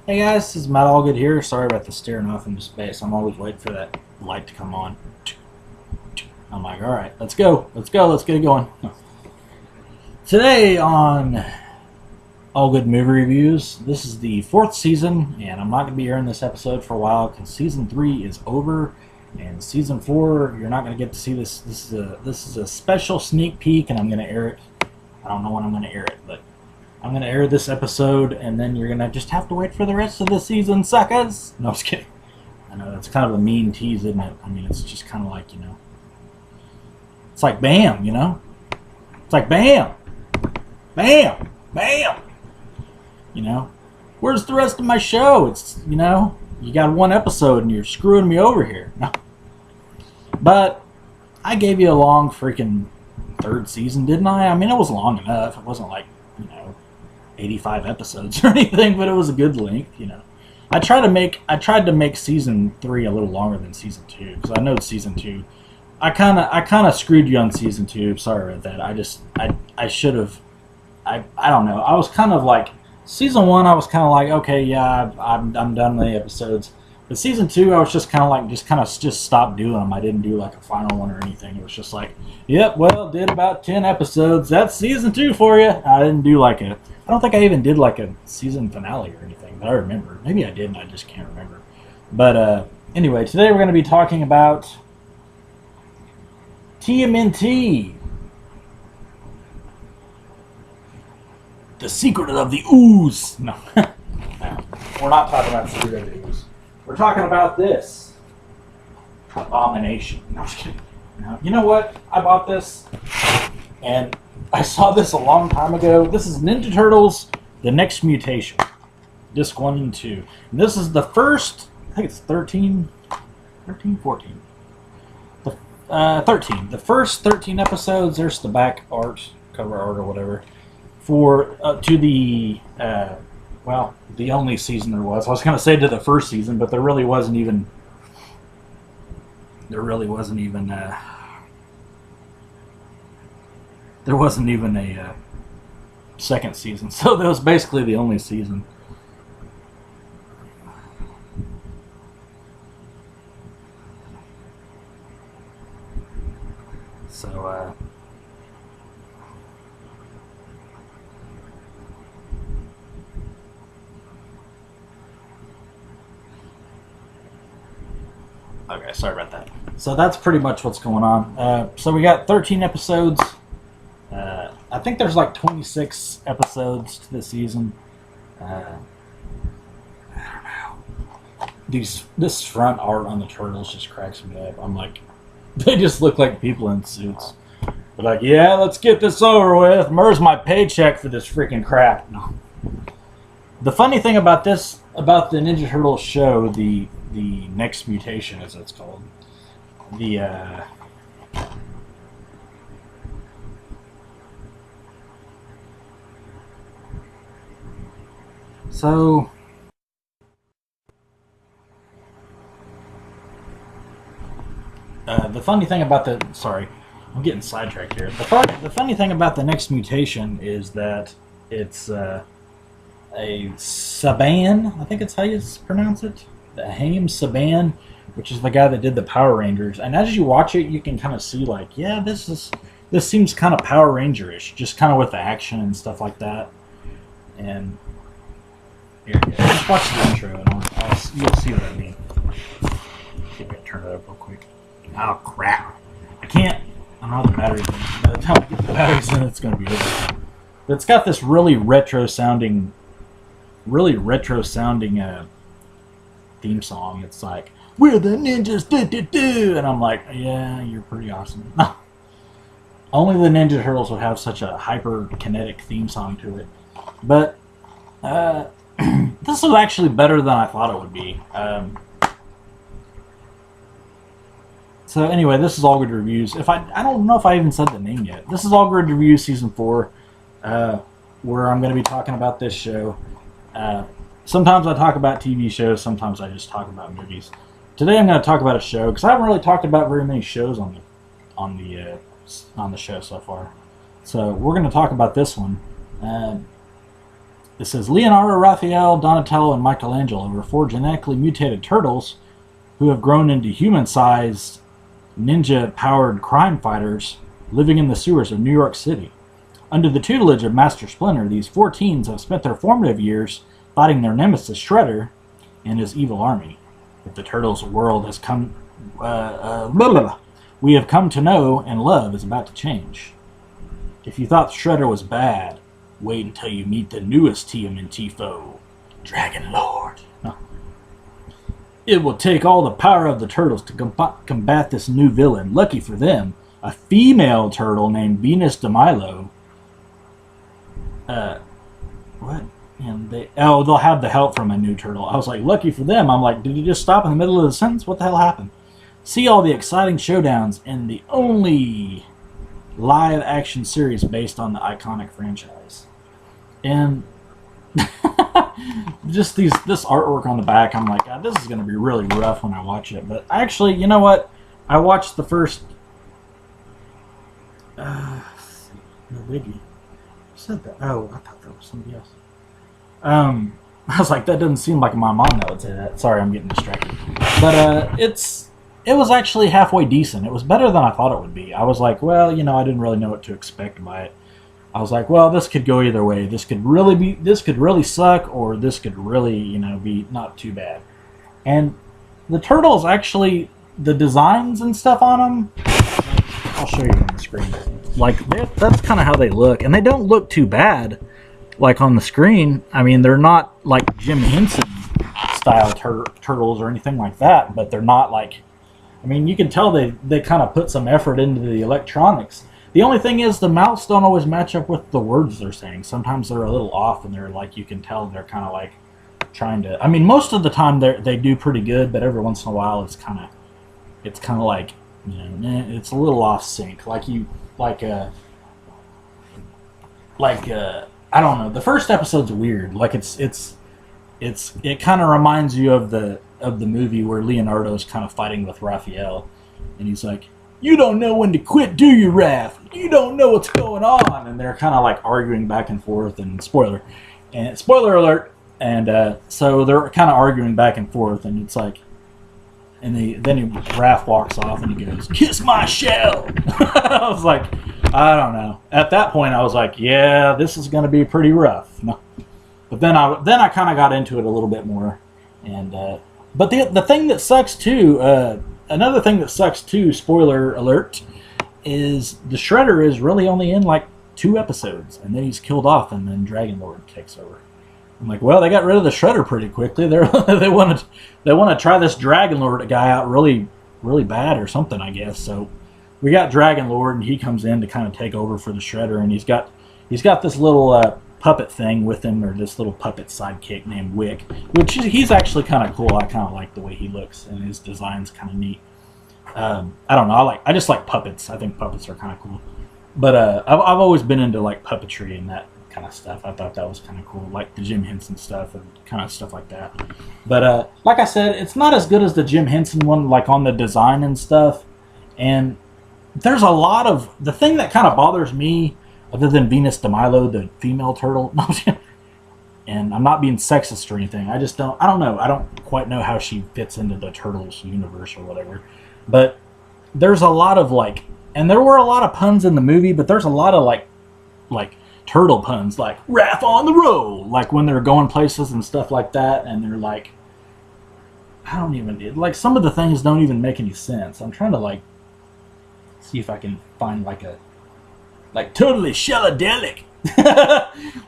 Hey guys, this is Matt Allgood here. Sorry about the staring off into space. I'm always waiting for that light to come on. I'm like, alright, let's go, let's get it going. Today on Allgood Movie Reviews, this is the 4th season, and I'm not going to be airing this episode for a while because Season 3 is over, and Season 4, you're not going to get to see this. This is a special sneak peek, and I'm going to air it. I don't know when I'm going to air it, but I'm going to air this episode, and then you're going to just have to wait for the rest of the season, suckers! No, I was kidding. I know, that's kind of a mean tease, isn't it? I mean, it's just kind of like, you know... It's like BAM, you know? It's like BAM! BAM! BAM! You know? Where's the rest of my show? It's, you know, you got one episode and you're screwing me over here. No. But I gave you a long freaking 3rd season, didn't I? I mean, it was long enough. It wasn't like, you know, 85 episodes or anything, but it was a good length, you know. I tried to make Season 3 a little longer than Season 2, because I know Season 2... I kind of screwed you on Season 2. Sorry about that. I should have... I don't know. I was kind of like... Season 1, I was kind of like, okay, yeah, I'm done with the episodes. But Season 2, I was just kind of like, just stopped doing them. I didn't do like a final one or anything. It was just like, yep, well, did about 10 episodes. That's Season 2 for you. I didn't do like a... I don't think I even did like a season finale or anything that I remember. Maybe I did and I just can't remember. But anyway, today we're going to be talking about TMNT. The Secret of the Ooze. No. No. We're not talking about the Secret of the Ooze. We're talking about this. Abomination. No, I'm just kidding. No. You know what? I bought this and I saw this a long time ago. This is Ninja Turtles, The Next Mutation. Disc 1 and 2. And this is the first, I think it's 13, 14. 13. The first 13 episodes, there's the back art, cover art or whatever, for, to the, well, the only season there was. I was going to say to the first season, but there really wasn't even a second season, so that was basically the only season. So, okay, sorry about that. So that's pretty much what's going on. So we got 13 episodes. I think there's like 26 episodes to the season. I don't know. This front art on the turtles just cracks me up. I'm like, they just look like people in suits. They're like, yeah, let's get this over with. Where's my paycheck for this freaking crap? No. The funny thing about this, about the Ninja Turtles show, the Next Mutation, as it's called, the so the funny thing about the... Sorry, I'm getting sidetracked here. The funny thing about the Next Mutation is that it's a Saban, I think it's how you pronounce it. The Haim Saban, which is the guy that did the Power Rangers. And as you watch it, you can kind of see like, yeah, this seems kind of Power Ranger-ish, just kind of with the action and stuff like that. And here you go. Just watch the intro and you'll see what I mean. See if I can turn it up real quick. Oh, crap. I can't... I don't have the batteries in. By the time I get the batteries in, it's going to be over. But it's got this really retro-sounding theme song. It's like, we're the ninjas, do-do-do! And I'm like, yeah, you're pretty awesome. Only the Ninja Turtles would have such a hyper-kinetic theme song to it. But, this was actually better than I thought it would be. So anyway, this is Allgood Reviews. I don't know if I even said the name yet. This is Allgood Reviews Season 4, where I'm going to be talking about this show. Sometimes I talk about TV shows, sometimes I just talk about movies. Today I'm going to talk about a show, because I haven't really talked about very many shows on the show so far. So we're going to talk about this one. it says Leonardo, Raphael, Donatello, and Michelangelo were four genetically mutated turtles who have grown into human-sized, ninja-powered crime fighters living in the sewers of New York City. Under the tutelage of Master Splinter, these four teens have spent their formative years fighting their nemesis Shredder and his evil army. If the Turtles' world has come, we have come to know and love is about to change. If you thought Shredder was bad, wait until you meet the newest TMNT foe, Dragon Lord. No. It will take all the power of the Turtles to combat this new villain. Lucky for them, a female turtle named Venus de Milo. What? And they'll have the help from a new turtle. I was like, lucky for them. I'm like, did you just stop in the middle of the sentence? What the hell happened? See all the exciting showdowns in the only live action series based on the iconic franchise. And just this artwork on the back, I'm like, God, this is going to be really rough when I watch it. But actually, you know what? I watched the first... no biggie. Said that? Oh, I thought that was somebody else. I was like, that doesn't seem like my mom that would say that. Sorry, I'm getting distracted. But it was actually halfway decent. It was better than I thought it would be. I was like, well, I didn't really know what to expect by it. I was like, well, this could go either way. This could really suck, or this could really, be not too bad. And the turtles actually, the designs and stuff on them, I'll show you on the screen. Like, that's kind of how they look. And they don't look too bad, like, on the screen. I mean, they're not like Jim Henson style turtles or anything like that, but they're not like... I mean, you can tell they kind of put some effort into the electronics. The only thing is the mouths don't always match up with the words they're saying. Sometimes they're a little off, and they're like, you can tell they're kind of like trying to... I mean, most of the time they do pretty good, but every once in a while it's kind of like, it's a little off sync. I don't know. The first episode's weird. Like it kind of reminds you of the movie where Leonardo's kind of fighting with Raphael, and he's like, "You don't know when to quit, do you, Raph? You don't know what's going on." And they're kind of like arguing back and forth. And spoiler alert. And so they're kind of arguing back and forth, and it's like, Raph walks off and he goes, "Kiss my shell." I was like, I don't know. At that point, I was like, yeah, this is going to be pretty rough. No. But then I kind of got into it a little bit more. And but the thing that sucks too, another thing that sucks too, spoiler alert, is the Shredder is really only in like 2 episodes, and then he's killed off, and then Dragon Lord takes over. I'm like, well, they got rid of the Shredder pretty quickly. They want to try this Dragon Lord guy out really, really bad or something, I guess. So we got Dragon Lord, and he comes in to kind of take over for the Shredder, and he's got this little puppet thing with him, or this little puppet sidekick named Wick, which he's actually kind of cool. I kind of like the way he looks, and his design's kind of neat. I don't know. I just like puppets. I think puppets are kind of cool. But I've always been into like puppetry and that kind of stuff. I thought that was kind of cool, like the Jim Henson stuff and kind of stuff like that. But like I said, it's not as good as the Jim Henson one, like on the design and stuff. And there's a lot of... The thing that kind of bothers me, other than Venus de Milo, the female turtle, and I'm not being sexist or anything, I don't know. I don't quite know how she fits into the Turtles universe or whatever. But there's a lot of like... And there were a lot of puns in the movie, but there's a lot of like turtle puns, like Raph on the roll, like when they're going places and stuff like that, and they're like, like some of the things don't even make any sense. I'm trying to like see if I can find like totally shelladelic.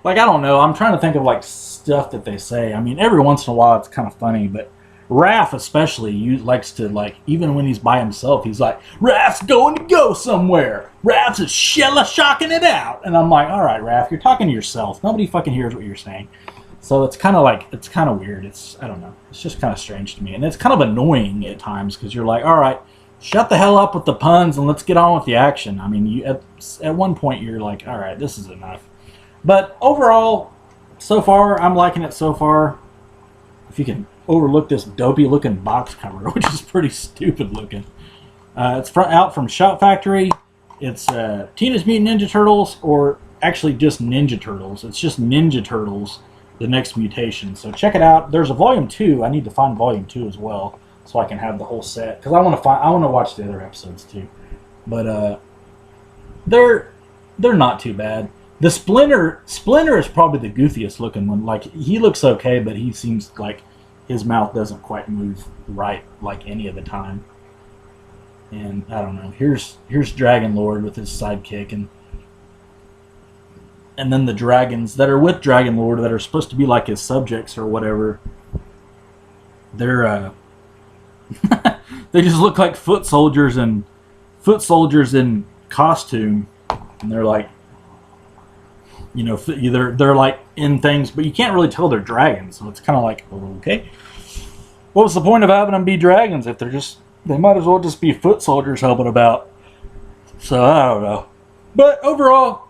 Like, I don't know. I'm trying to think of like stuff that they say. I mean, every once in a while it's kind of funny, but Raph especially likes to, like, even when he's by himself, he's like, Raph's going to go somewhere. Raph's is shocking it out. And I'm like, all right, Raph, you're talking to yourself. Nobody fucking hears what you're saying. So it's kind of weird. I don't know. It's just kind of strange to me. And it's kind of annoying at times because you're like, all right, shut the hell up with the puns and let's get on with the action. I mean, at one point you're like, all right, this is enough. But overall, so far, I'm liking it so far. If you can overlook this dopey looking box cover, which is pretty stupid looking. It's out from Shout Factory. It's Teenage Mutant Ninja Turtles, or actually just Ninja Turtles. It's just Ninja Turtles the next mutation. So check it out. There's a volume 2. I need to find volume 2 as well, so I can have the whole set, because I want to watch the other episodes too. But they're not too bad. The Splinter is probably the goofiest looking one. Like, he looks okay, but he seems like his mouth doesn't quite move right like any of the time. And I don't know. Here's Dragon Lord with his sidekick, and then the dragons that are with Dragon Lord that are supposed to be like his subjects or whatever. They're they just look like foot soldiers in costume, and they're like, you know, they're like in things, but you can't really tell they're dragons. So it's kind of like, okay, what was the point of having them be dragons if they might as well just be foot soldiers helping about? So I don't know. But overall,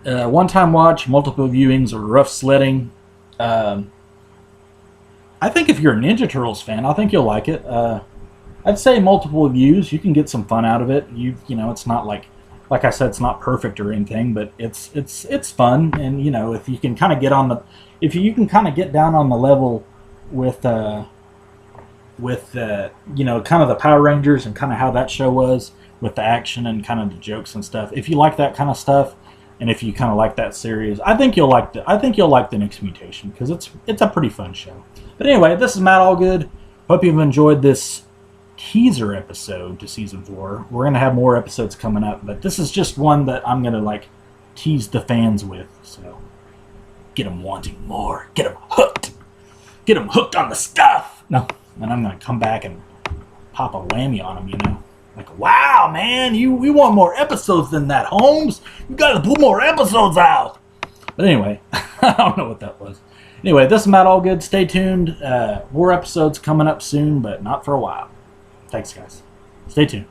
one-time watch, multiple viewings, or rough sledding. I think if you're a Ninja Turtles fan, I think you'll like it. I'd say multiple views. You can get some fun out of it. You know, it's not like I said, it's not perfect or anything, but it's fun. And you know, if you can kind of get down on the level with you know, kind of the Power Rangers and kind of how that show was with the action and kind of the jokes and stuff. If you like that kind of stuff, and if you kind of like that series, I think you'll like the next mutation, because it's a pretty fun show. But anyway, this is Matt Allgood. Hope you've enjoyed this teaser episode to season 4. We're gonna have more episodes coming up, but this is just one that I'm gonna like tease the fans with. So get them wanting more. Get them hooked. Get them hooked on the stuff. No, and I'm gonna come back and pop a whammy on them. You know, like, wow, man, we want more episodes than that, Holmes. You gotta put more episodes out. But anyway, I don't know what that was. Anyway, this is Matt Allgood. Stay tuned. More episodes coming up soon, but not for a while. Thanks, guys. Stay tuned.